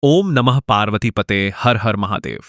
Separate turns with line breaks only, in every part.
ओम नमः पार्वती पते हर हर महादेव।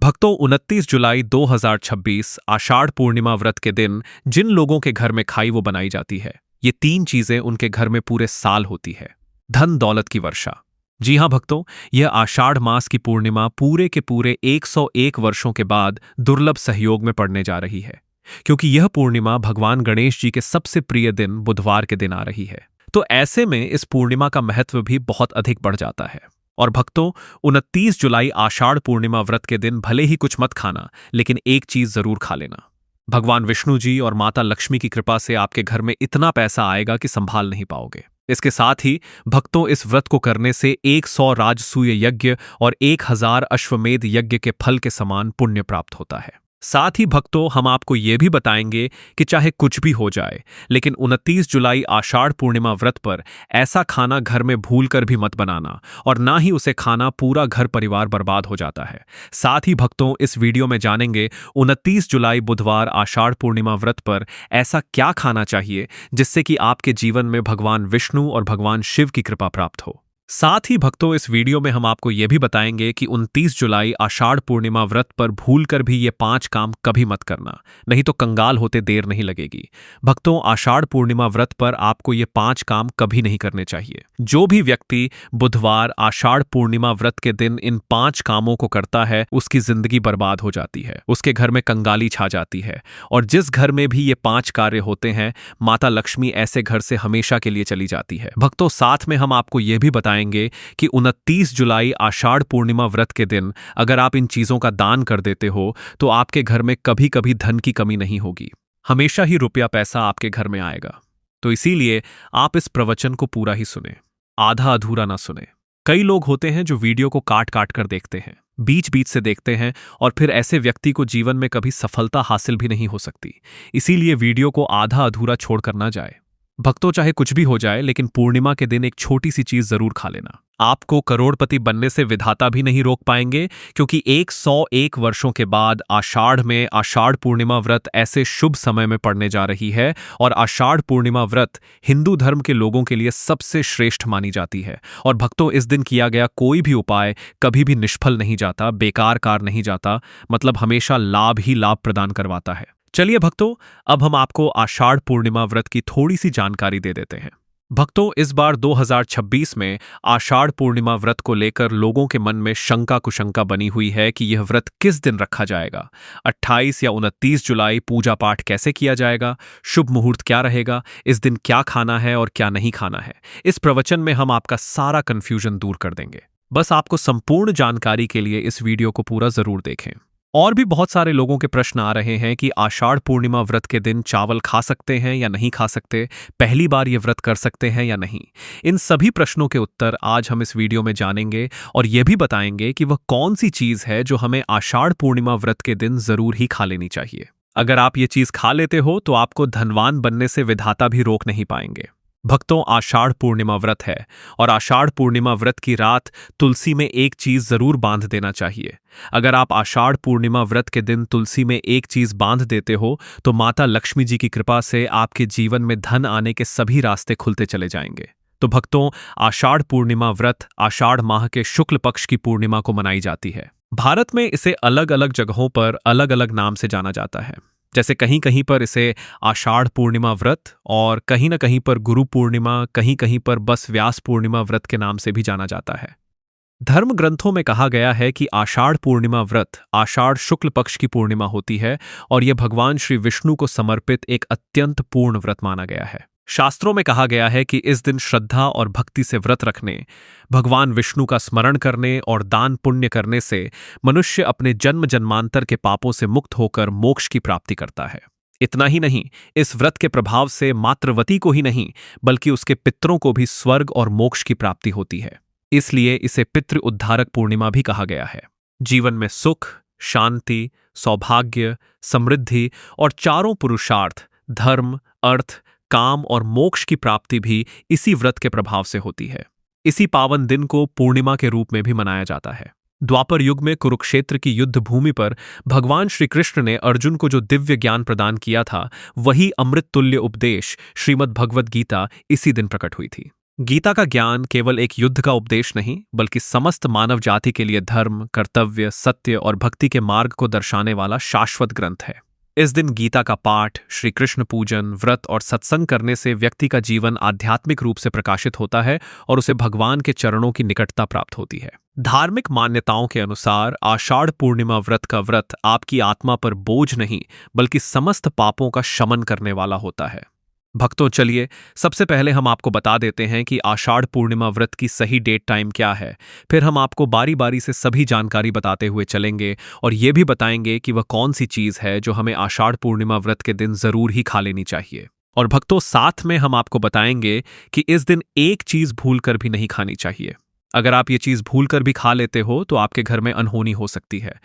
भक्तों, 29 जुलाई 2026 आषाढ़ पूर्णिमा व्रत के दिन जिन लोगों के घर में खाई वो बनाई जाती है, ये तीन चीजें उनके घर में पूरे साल होती है। धन दौलत की वर्षा। जी हां भक्तों, यह आषाढ़ मास की पूर्णिमा पूरे के पूरे 101 वर्षों के बाद दुर्लभ सहयोग में पड़ने जा रही है, क्योंकि यह पूर्णिमा भगवान गणेश जी के सबसे प्रिय दिन बुधवार के दिन आ रही है। तो ऐसे में इस पूर्णिमा का महत्व भी बहुत अधिक बढ़ जाता है। और भक्तों, 29 जुलाई आषाढ़ पूर्णिमा व्रत के दिन भले ही कुछ मत खाना, लेकिन एक चीज जरूर खा लेना। भगवान विष्णु जी और माता लक्ष्मी की कृपा से आपके घर में इतना पैसा आएगा कि संभाल नहीं पाओगे। इसके साथ ही भक्तों, इस व्रत को करने से 100 राजसूय यज्ञ और 1000 अश्वमेध यज्ञ के फल के समान पुण्य प्राप्त होता है। साथ ही भक्तों, हम आपको यह भी बताएंगे कि चाहे कुछ भी हो जाए, लेकिन 29 जुलाई आषाढ़ पूर्णिमा व्रत पर ऐसा खाना घर में भूलकर भी मत बनाना, और ना ही उसे खाना पूरा घर परिवार बर्बाद हो जाता है। साथ ही भक्तों, इस वीडियो में जानेंगे 29 जुलाई बुधवार आषाढ़ पूर्णिमा व्रत पर ऐसा क्या खाना चाहिए जिससे कि आपके जीवन में भगवान विष्णु और भगवान शिव की कृपा प्राप्त हो। साथ ही भक्तों, इस वीडियो में हम आपको यह भी बताएंगे कि 29 जुलाई आषाढ़ पूर्णिमा व्रत पर भूलकर भी ये 5 काम कभी मत करना, नहीं तो कंगाल होते देर नहीं लगेगी। भक्तों, आषाढ़ पूर्णिमा व्रत पर आपको ये 5 काम कभी नहीं करने चाहिए। जो भी व्यक्ति बुधवार आषाढ़ पूर्णिमा व्रत के दिन इन 5 कामों को करता है, उसकी जिंदगी बर्बाद हो जाती है, उसके घर में कंगाली छा जाती है। और जिस घर में भी ये 5 कार्य होते हैं, माता लक्ष्मी ऐसे घर से हमेशा के लिए चली जाती है। भक्तों, साथ में हम आपको यह भी बताएंगे कि 29 जुलाई आषाढ़ पूर्णिमा व्रत के दिन अगर आप इन चीजों का दान कर देते हो तो आपके घर में कभी कभी धन की कमी नहीं होगी, हमेशा ही रुपया पैसा आपके घर में आएगा। तो इसीलिए आप इस प्रवचन को पूरा ही सुने, आधा अधूरा ना सुने। कई लोग होते हैं जो वीडियो को काट काट कर देखते हैं, बीच बीच से देखते हैं, और फिर ऐसे व्यक्ति को जीवन में कभी सफलता हासिल भी नहीं हो सकती। इसीलिए वीडियो को आधा अधूरा छोड़कर ना जाए। भक्तों, चाहे कुछ भी हो जाए, लेकिन पूर्णिमा के दिन एक छोटी सी चीज जरूर खा लेना। आपको करोड़पति बनने से विधाता भी नहीं रोक पाएंगे, क्योंकि 101 वर्षों के बाद आषाढ़ में आषाढ़ पूर्णिमा व्रत ऐसे शुभ समय में पड़ने जा रही है। और आषाढ़ पूर्णिमा व्रत हिंदू धर्म के लोगों के लिए सबसे श्रेष्ठ मानी जाती है। और भक्तों, इस दिन किया गया कोई भी उपाय कभी भी निष्फल नहीं जाता, बेकार कार नहीं जाता, मतलब हमेशा लाभ ही लाभ प्रदान करवाता है। चलिए भक्तों, अब हम आपको आषाढ़ पूर्णिमा व्रत की थोड़ी सी जानकारी दे देते हैं। भक्तों, इस बार 2026 में आषाढ़ पूर्णिमा व्रत को लेकर लोगों के मन में शंका कुशंका बनी हुई है कि यह व्रत किस दिन रखा जाएगा। 28 या 29 जुलाई पूजा पाठ कैसे किया जाएगा, शुभ मुहूर्त क्या रहेगा, इस दिन क्या खाना है और क्या नहीं खाना है। इस प्रवचन में हम आपका सारा कंफ्यूजन दूर कर देंगे। बस आपको संपूर्ण जानकारी के लिए इस वीडियो को पूरा जरूर देखें। और भी बहुत सारे लोगों के प्रश्न आ रहे हैं कि आषाढ़ पूर्णिमा व्रत के दिन चावल खा सकते हैं या नहीं खा सकते, पहली बार ये व्रत कर सकते हैं या नहीं। इन सभी प्रश्नों के उत्तर आज हम इस वीडियो में जानेंगे, और ये भी बताएंगे कि वह कौन सी चीज है जो हमें आषाढ़ पूर्णिमा व्रत के दिन जरूर ही खा लेनी चाहिए। अगर आप ये चीज खा लेते हो तो आपको धनवान बनने से विधाता भी रोक नहीं पाएंगे। भक्तों, आषाढ़ पूर्णिमा व्रत है, और आषाढ़ पूर्णिमा व्रत की रात तुलसी में एक चीज जरूर बांध देना चाहिए। अगर आप आषाढ़ पूर्णिमा व्रत के दिन तुलसी में एक चीज बांध देते हो तो माता लक्ष्मी जी की कृपा से आपके जीवन में धन आने के सभी रास्ते खुलते चले जाएंगे। तो भक्तों, आषाढ़ पूर्णिमा व्रत आषाढ़ माह के शुक्ल पक्ष की पूर्णिमा को मनाई जाती है। भारत में इसे अलग अलग जगहों पर अलग अलग नाम से जाना जाता है। जैसे कहीं कहीं पर इसे आषाढ़ पूर्णिमा व्रत, और कहीं न कहीं पर गुरु पूर्णिमा, कहीं कहीं पर बस व्यास पूर्णिमा व्रत के नाम से भी जाना जाता है। धर्म ग्रंथों में कहा गया है कि आषाढ़ पूर्णिमा व्रत आषाढ़ शुक्ल पक्ष की पूर्णिमा होती है, और यह भगवान श्री विष्णु को समर्पित एक अत्यंत पूर्ण व्रत माना गया है। शास्त्रों में कहा गया है कि इस दिन श्रद्धा और भक्ति से व्रत रखने, भगवान विष्णु का स्मरण करने और दान पुण्य करने से मनुष्य अपने जन्म जन्मांतर के पापों से मुक्त होकर मोक्ष की प्राप्ति करता है। इतना ही नहीं, इस व्रत के प्रभाव से मातृवती को ही नहीं बल्कि उसके पितरों को भी स्वर्ग और मोक्ष की प्राप्ति होती है। इसलिए इसे पितृ उद्धारक पूर्णिमा भी कहा गया है। जीवन में सुख, शांति, सौभाग्य, समृद्धि और चारों पुरुषार्थ, धर्म, अर्थ, काम और मोक्ष की प्राप्ति भी इसी व्रत के प्रभाव से होती है। इसी पावन दिन को पूर्णिमा के रूप में भी मनाया जाता है। द्वापर युग में कुरुक्षेत्र की युद्ध भूमि पर भगवान श्री कृष्ण ने अर्जुन को जो दिव्य ज्ञान प्रदान किया था, वही अमृत तुल्य उपदेश श्रीमद् भगवद गीता इसी दिन प्रकट हुई थी। गीता का ज्ञान केवल एक युद्ध का उपदेश नहीं, बल्कि समस्त मानव जाति के लिए धर्म, कर्तव्य, सत्य और भक्ति के मार्ग को दर्शाने वाला शाश्वत ग्रंथ है। इस दिन गीता का पाठ, श्री कृष्ण पूजन, व्रत और सत्संग करने से व्यक्ति का जीवन आध्यात्मिक रूप से प्रकाशित होता है और उसे भगवान के चरणों की निकटता प्राप्त होती है। धार्मिक मान्यताओं के अनुसार आषाढ़ पूर्णिमा व्रत का व्रत आपकी आत्मा पर बोझ नहीं, बल्कि समस्त पापों का शमन करने वाला होता है। भक्तों, चलिए सबसे पहले हम आपको बता देते हैं कि आषाढ़ पूर्णिमा व्रत की सही डेट टाइम क्या है। फिर हम आपको बारी बारी से सभी जानकारी बताते हुए चलेंगे और ये भी बताएंगे कि वह कौन सी चीज़ है जो हमें आषाढ़ पूर्णिमा व्रत के दिन ज़रूर ही खा लेनी चाहिए। और भक्तों, साथ में हम आपको बताएंगे कि इस दिन एक चीज़ भूल कर भी नहीं खानी चाहिए। अगर आप ये चीज़ भूल कर भी खा लेते हो तो आपके घर में अनहोनी हो सकती है।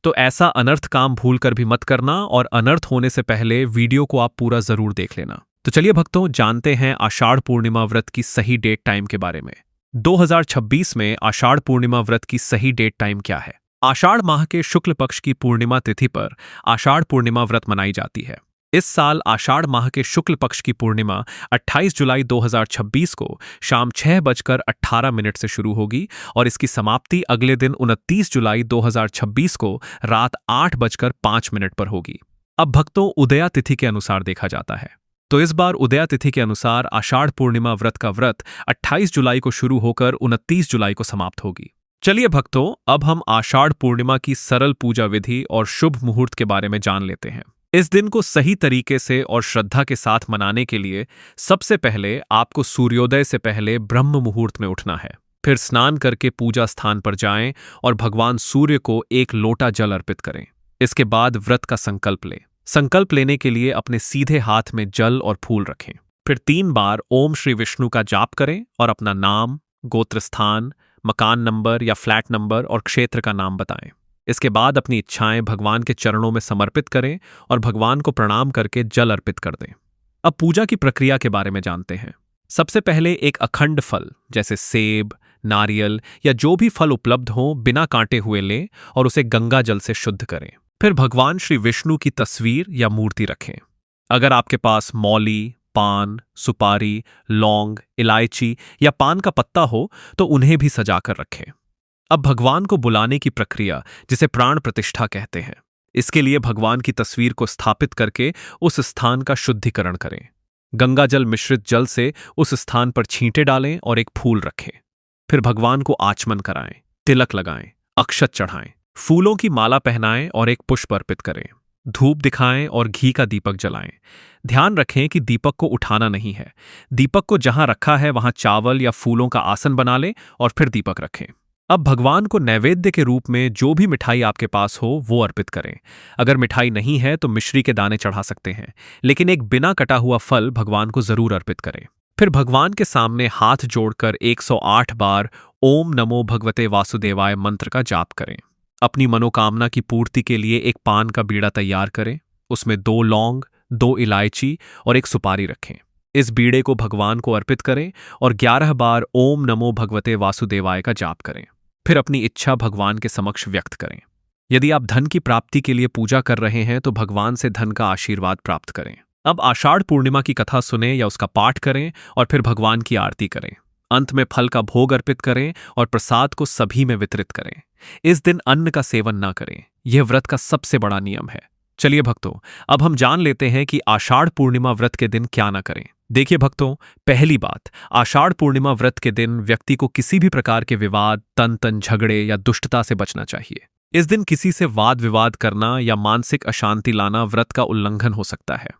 तो ऐसा अनर्थ काम भूल कर भी मत करना और अनर्थ होने से पहले वीडियो को आप पूरा ज़रूर देख लेना। तो चलिए भक्तों, जानते हैं आषाढ़ पूर्णिमा व्रत की सही डेट टाइम के बारे में। 2026 में आषाढ़ पूर्णिमा व्रत की सही डेट टाइम क्या है? आषाढ़ माह के शुक्ल पक्ष की पूर्णिमा तिथि पर आषाढ़ पूर्णिमा व्रत मनाई जाती है। इस साल आषाढ़ माह के शुक्ल पक्ष की पूर्णिमा 28 जुलाई 2026 को शाम 6:18 से शुरू होगी और इसकी समाप्ति अगले दिन 29 जुलाई 2026 को रात 8:05 पर होगी। अब भक्तों, उदया तिथि के अनुसार देखा जाता है। तो इस बार उदया तिथि के अनुसार आषाढ़ पूर्णिमा व्रत का व्रत 28 जुलाई को शुरू होकर 29 जुलाई को समाप्त होगी। चलिए भक्तों, अब हम आषाढ़ पूर्णिमा की सरल पूजा विधि और शुभ मुहूर्त के बारे में जान लेते हैं। इस दिन को सही तरीके से और श्रद्धा के साथ मनाने के लिए सबसे पहले आपको सूर्योदय से पहले ब्रह्म मुहूर्त में उठना है। फिर स्नान करके पूजा स्थान पर जाएं और भगवान सूर्य को एक लोटा जल अर्पित करें। इसके बाद व्रत का संकल्प लें। संकल्प लेने के लिए अपने सीधे हाथ में जल और फूल रखें। फिर 3 बार ओम श्री विष्णु का जाप करें और अपना नाम, गोत्र स्थान, मकान नंबर या फ्लैट नंबर और क्षेत्र का नाम बताएं। इसके बाद अपनी इच्छाएं भगवान के चरणों में समर्पित करें और भगवान को प्रणाम करके जल अर्पित कर दें। अब पूजा की प्रक्रिया के बारे में जानते हैं। सबसे पहले एक अखंड फल जैसे सेब, नारियल या जो भी फल उपलब्ध हो बिना काटे हुए लें और उसे गंगा जल से शुद्ध करें। फिर भगवान श्री विष्णु की तस्वीर या मूर्ति रखें। अगर आपके पास मौली, पान, सुपारी, लौंग, इलायची या पान का पत्ता हो तो उन्हें भी सजाकर रखें। अब भगवान को बुलाने की प्रक्रिया, जिसे प्राण प्रतिष्ठा कहते हैं। इसके लिए भगवान की तस्वीर को स्थापित करके उस स्थान का शुद्धिकरण करें। गंगा जल मिश्रित जल से उस स्थान पर छींटे डालें और एक फूल रखें। फिर भगवान को आचमन कराएं, तिलक लगाएं, अक्षत चढ़ाएं, फूलों की माला पहनाएं और एक पुष्प अर्पित करें। धूप दिखाएं और घी का दीपक जलाएं। ध्यान रखें कि दीपक को उठाना नहीं है। दीपक को जहां रखा है वहां चावल या फूलों का आसन बना लें और फिर दीपक रखें। अब भगवान को नैवेद्य के रूप में जो भी मिठाई आपके पास हो वो अर्पित करें। अगर मिठाई नहीं है तो मिश्री के दाने चढ़ा सकते हैं, लेकिन एक बिना कटा हुआ फल भगवान को जरूर अर्पित करें। फिर भगवान के सामने हाथ जोड़कर 108 बार ओम नमो भगवते वासुदेवाय मंत्र का जाप करें। अपनी मनोकामना की पूर्ति के लिए एक पान का बीड़ा तैयार करें। उसमें 2 लौंग, 2 इलायची और एक सुपारी रखें। इस बीड़े को भगवान को अर्पित करें और 11 बार ओम नमो भगवते वासुदेवाय का जाप करें। फिर अपनी इच्छा भगवान के समक्ष व्यक्त करें। यदि आप धन की प्राप्ति के लिए पूजा कर रहे हैं तो भगवान से धन का आशीर्वाद प्राप्त करें। अब आषाढ़ पूर्णिमा की कथा सुनें या उसका पाठ करें और फिर भगवान की आरती करें। अंत में फल का भोग अर्पित करें और प्रसाद को सभी में वितरित करें। इस दिन अन्न का सेवन न करें। यह व्रत का सबसे बड़ा नियम है। चलिए भक्तों, अब हम जान लेते हैं कि आषाढ़ पूर्णिमा व्रत के दिन क्या न करें। देखिए भक्तों, पहली बात, आषाढ़ पूर्णिमा व्रत के दिन व्यक्ति को किसी भी प्रकार के विवाद, तन झगड़े या दुष्टता से बचना चाहिए। इस दिन किसी से वाद विवाद करना या मानसिक अशांति लाना व्रत का उल्लंघन हो सकता है।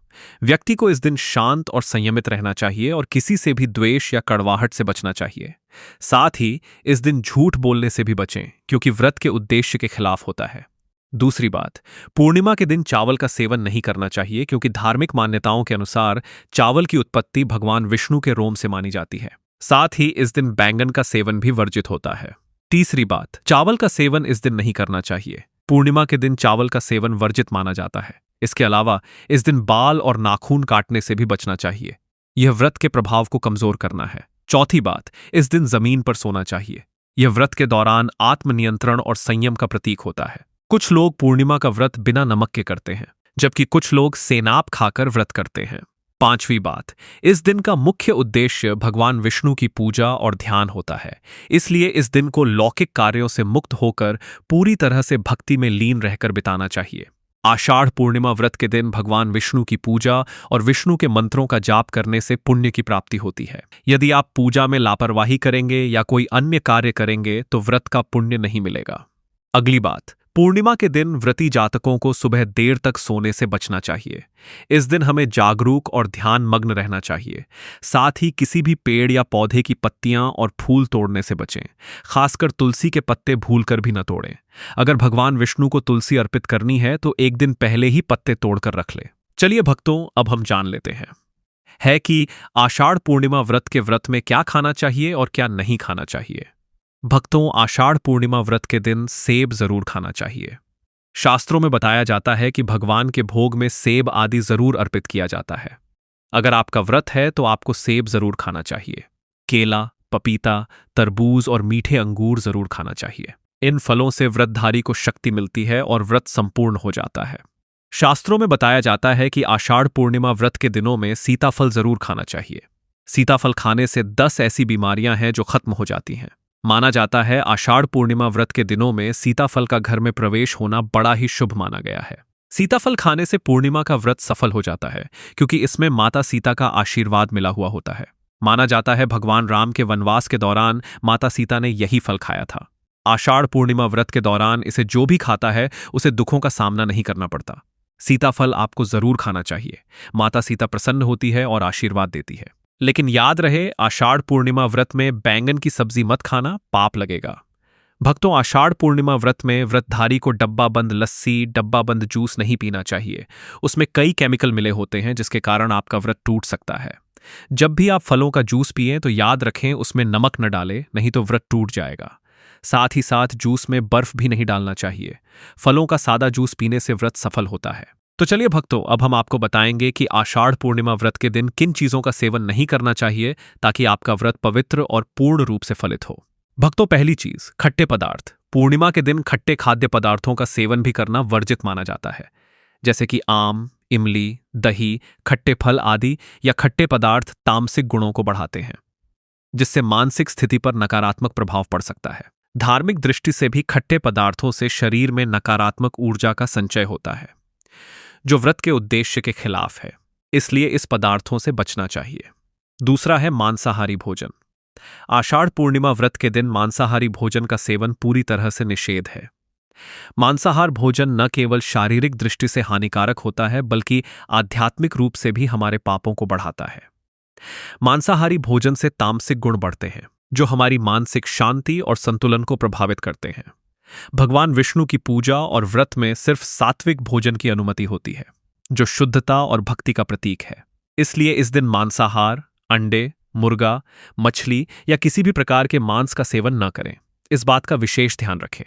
व्यक्ति को इस दिन शांत और संयमित रहना चाहिए और किसी से भी द्वेष या कड़वाहट से बचना चाहिए। साथ ही इस दिन झूठ बोलने से भी बचें, क्योंकि व्रत के उद्देश्य के खिलाफ होता है। दूसरी बात, पूर्णिमा के दिन चावल का सेवन नहीं करना चाहिए, क्योंकि धार्मिक मान्यताओं के अनुसार चावल की उत्पत्ति भगवान विष्णु के रोम से मानी जाती है। साथ ही इस दिन बैंगन का सेवन भी वर्जित होता है। तीसरी बात, चावल का सेवन इस दिन नहीं करना चाहिए। पूर्णिमा के दिन चावल का सेवन वर्जित माना जाता है। इसके अलावा इस दिन बाल और नाखून काटने से भी बचना चाहिए। यह व्रत के प्रभाव को कमजोर करना है। चौथी बात, इस दिन जमीन पर सोना चाहिए। यह व्रत के दौरान आत्मनियंत्रण और संयम का प्रतीक होता है। कुछ लोग पूर्णिमा का व्रत बिना नमक के करते हैं, जबकि कुछ लोग सेनाप खाकर व्रत करते हैं। पांचवी बात, इस दिन का मुख्य उद्देश्य भगवान विष्णु की पूजा और ध्यान होता है। इसलिए इस दिन को लौकिक कार्यों से मुक्त होकर पूरी तरह से भक्ति में लीन रहकर बिताना चाहिए। आषाढ़ पूर्णिमा व्रत के दिन भगवान विष्णु की पूजा और विष्णु के मंत्रों का जाप करने से पुण्य की प्राप्ति होती है। यदि आप पूजा में लापरवाही करेंगे या कोई अन्य कार्य करेंगे तो व्रत का पुण्य नहीं मिलेगा। अगली बात, पूर्णिमा के दिन व्रती जातकों को सुबह देर तक सोने से बचना चाहिए। इस दिन हमें जागरूक और ध्यान मग्न रहना चाहिए। साथ ही किसी भी पेड़ या पौधे की पत्तियां और फूल तोड़ने से बचें। खासकर तुलसी के पत्ते भूलकर भी न तोड़ें। अगर भगवान विष्णु को तुलसी अर्पित करनी है तो एक दिन पहले ही पत्ते तोड़कर रख ले। चलिए भक्तों, अब हम जान लेते हैं कि आषाढ़ पूर्णिमा व्रत के व्रत में क्या खाना चाहिए और क्या नहीं खाना चाहिए। भक्तों, आषाढ़ पूर्णिमा व्रत के दिन सेब जरूर खाना चाहिए। शास्त्रों में बताया जाता है कि भगवान के भोग में सेब आदि जरूर अर्पित किया जाता है। अगर आपका व्रत है तो आपको सेब जरूर खाना चाहिए। केला, पपीता, तरबूज और मीठे अंगूर जरूर खाना चाहिए। इन फलों से व्रतधारी को शक्ति मिलती है और व्रत संपूर्ण हो जाता है। शास्त्रों में बताया जाता है कि आषाढ़ पूर्णिमा व्रत के दिनों में सीताफल जरूर खाना चाहिए। सीताफल खाने से 10 ऐसी बीमारियां हैं जो खत्म हो जाती हैं। माना जाता है आषाढ़ पूर्णिमा व्रत के दिनों में सीताफल का घर में प्रवेश होना बड़ा ही शुभ माना गया है। सीताफल खाने से पूर्णिमा का व्रत सफल हो जाता है क्योंकि इसमें माता सीता का आशीर्वाद मिला हुआ होता है। माना जाता है भगवान राम के वनवास के दौरान माता सीता ने यही फल खाया था। आषाढ़ पूर्णिमा व्रत के दौरान इसे जो भी खाता है उसे दुखों का सामना नहीं करना पड़ता। सीताफल आपको जरूर खाना चाहिए। माता सीता प्रसन्न होती है और आशीर्वाद देती है। लेकिन याद रहे, आषाढ़ पूर्णिमा व्रत में बैंगन की सब्जी मत खाना, पाप लगेगा। भक्तों, आषाढ़ पूर्णिमा व्रत में व्रतधारी को डब्बाबंद लस्सी, डब्बाबंद जूस नहीं पीना चाहिए। उसमें कई केमिकल मिले होते हैं जिसके कारण आपका व्रत टूट सकता है। जब भी आप फलों का जूस पिएं तो याद रखें उसमें नमक न डालें, नहीं तो व्रत टूट जाएगा। साथ ही साथ जूस में बर्फ भी नहीं डालना चाहिए। फलों का सादा जूस पीने से व्रत सफल होता है। तो चलिए भक्तों, अब हम आपको बताएंगे कि आषाढ़ पूर्णिमा व्रत के दिन किन चीजों का सेवन नहीं करना चाहिए ताकि आपका व्रत पवित्र और पूर्ण रूप से फलित हो। भक्तों, पहली चीज, खट्टे पदार्थ। पूर्णिमा के दिन खट्टे खाद्य पदार्थों का सेवन भी करना वर्जित माना जाता है, जैसे कि आम, इमली, दही, खट्टे फल आदि या खट्टे पदार्थ तामसिक गुणों को बढ़ाते हैं, जिससे मानसिक स्थिति पर नकारात्मक प्रभाव पड़ सकता है। धार्मिक दृष्टि से भी खट्टे पदार्थों से शरीर में नकारात्मक ऊर्जा का संचय होता है, जो व्रत के उद्देश्य के खिलाफ है। इसलिए इस पदार्थों से बचना चाहिए। दूसरा है मांसाहारी भोजन। आषाढ़ पूर्णिमा व्रत के दिन मांसाहारी भोजन का सेवन पूरी तरह से निषेध है। मांसाहार भोजन न केवल शारीरिक दृष्टि से हानिकारक होता है बल्कि आध्यात्मिक रूप से भी हमारे पापों को बढ़ाता है। मांसाहारी भोजन से तामसिक गुण बढ़ते हैं, जो हमारी मानसिक शांति और संतुलन को प्रभावित करते हैं। भगवान विष्णु की पूजा और व्रत में सिर्फ सात्विक भोजन की अनुमति होती है, जो शुद्धता और भक्ति का प्रतीक है। इसलिए इस दिन मांसाहार, अंडे, मुर्गा, मछली या किसी भी प्रकार के मांस का सेवन न करें। इस बात का विशेष ध्यान रखें।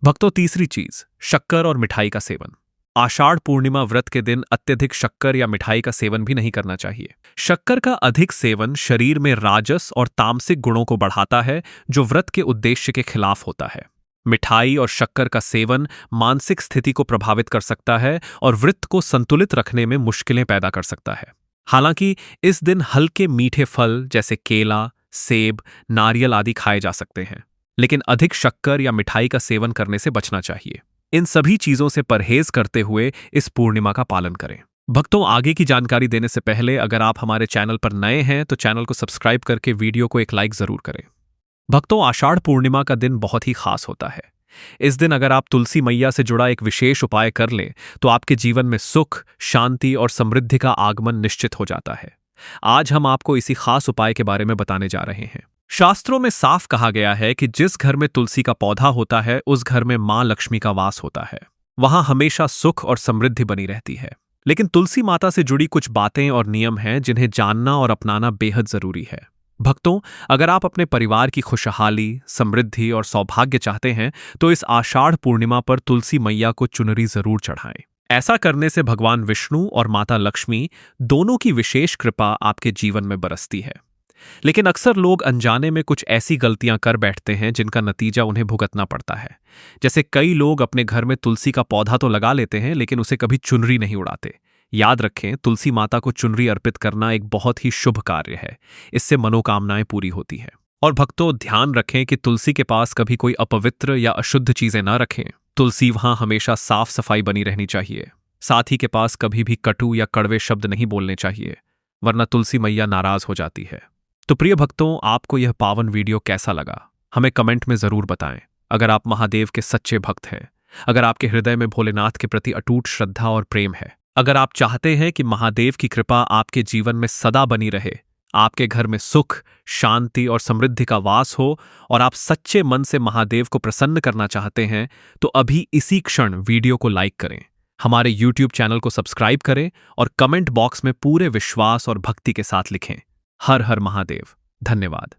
भक्तों, तीसरी चीज, शक्कर और मिठाई का सेवन। आषाढ़ पूर्णिमा व्रत के दिन अत्यधिक शक्कर या मिठाई का सेवन भी नहीं करना चाहिए। शक्कर का अधिक सेवन शरीर में राजस और तामसिक गुणों को बढ़ाता है, जो व्रत के उद्देश्य के खिलाफ होता है। मिठाई और शक्कर का सेवन मानसिक स्थिति को प्रभावित कर सकता है और व्रत को संतुलित रखने में मुश्किलें पैदा कर सकता है। हालांकि इस दिन हल्के मीठे फल जैसे केला, सेब, नारियल आदि खाए जा सकते हैं, लेकिन अधिक शक्कर या मिठाई का सेवन करने से बचना चाहिए। इन सभी चीजों से परहेज करते हुए इस पूर्णिमा का पालन करें। भक्तों, आगे की जानकारी देने से पहले अगर आप हमारे चैनल पर नए हैं तो चैनल को सब्सक्राइब करके वीडियो को एक लाइक जरूर करें। भक्तों, आषाढ़ पूर्णिमा का दिन बहुत ही खास होता है। इस दिन अगर आप तुलसी मैया से जुड़ा एक विशेष उपाय कर लें तो आपके जीवन में सुख, शांति और समृद्धि का आगमन निश्चित हो जाता है। आज हम आपको इसी खास उपाय के बारे में बताने जा रहे हैं। शास्त्रों में साफ कहा गया है कि जिस घर में तुलसी का पौधा होता है उस घर में मां लक्ष्मी का वास होता है। वहां हमेशा सुख और समृद्धि बनी रहती है। लेकिन तुलसी माता से जुड़ी कुछ बातें और नियम हैं जिन्हें जानना और अपनाना बेहद जरूरी है। भक्तों, अगर आप अपने परिवार की खुशहाली, समृद्धि और सौभाग्य चाहते हैं तो इस आषाढ़ पूर्णिमा पर तुलसी मैया को चुनरी जरूर चढ़ाएं। ऐसा करने से भगवान विष्णु और माता लक्ष्मी दोनों की विशेष कृपा आपके जीवन में बरसती है। लेकिन अक्सर लोग अनजाने में कुछ ऐसी गलतियां कर बैठते हैं जिनका नतीजा उन्हें भुगतना पड़ता है। जैसे कई लोग अपने घर में तुलसी का पौधा तो लगा लेते हैं लेकिन उसे कभी चुनरी नहीं उड़ाते याद रखें, तुलसी माता को चुनरी अर्पित करना एक बहुत ही शुभ कार्य है। इससे मनोकामनाएं पूरी होती हैं। और भक्तों, ध्यान रखें कि तुलसी के पास कभी कोई अपवित्र या अशुद्ध चीजें ना रखें। तुलसी वहां हमेशा साफ सफाई बनी रहनी चाहिए। साथ ही के पास कभी भी कटु या कड़वे शब्द नहीं बोलने चाहिए, वरना तुलसी मैया नाराज हो जाती है। तो प्रिय भक्तों, आपको यह पावन वीडियो कैसा लगा, हमें कमेंट में जरूर बताएं। अगर आप महादेव के सच्चे भक्त हैं, अगर आपके हृदय में भोलेनाथ के प्रति अटूट श्रद्धा और प्रेम है, अगर आप चाहते हैं कि महादेव की कृपा आपके जीवन में सदा बनी रहे, आपके घर में सुख, शांति और समृद्धि का वास हो, और आप सच्चे मन से महादेव को प्रसन्न करना चाहते हैं, तो अभी इसी क्षण वीडियो को लाइक करें, हमारे YouTube चैनल को सब्सक्राइब करें और कमेंट बॉक्स में पूरे विश्वास और भक्ति के साथ लिखें, हर हर महादेव। धन्यवाद।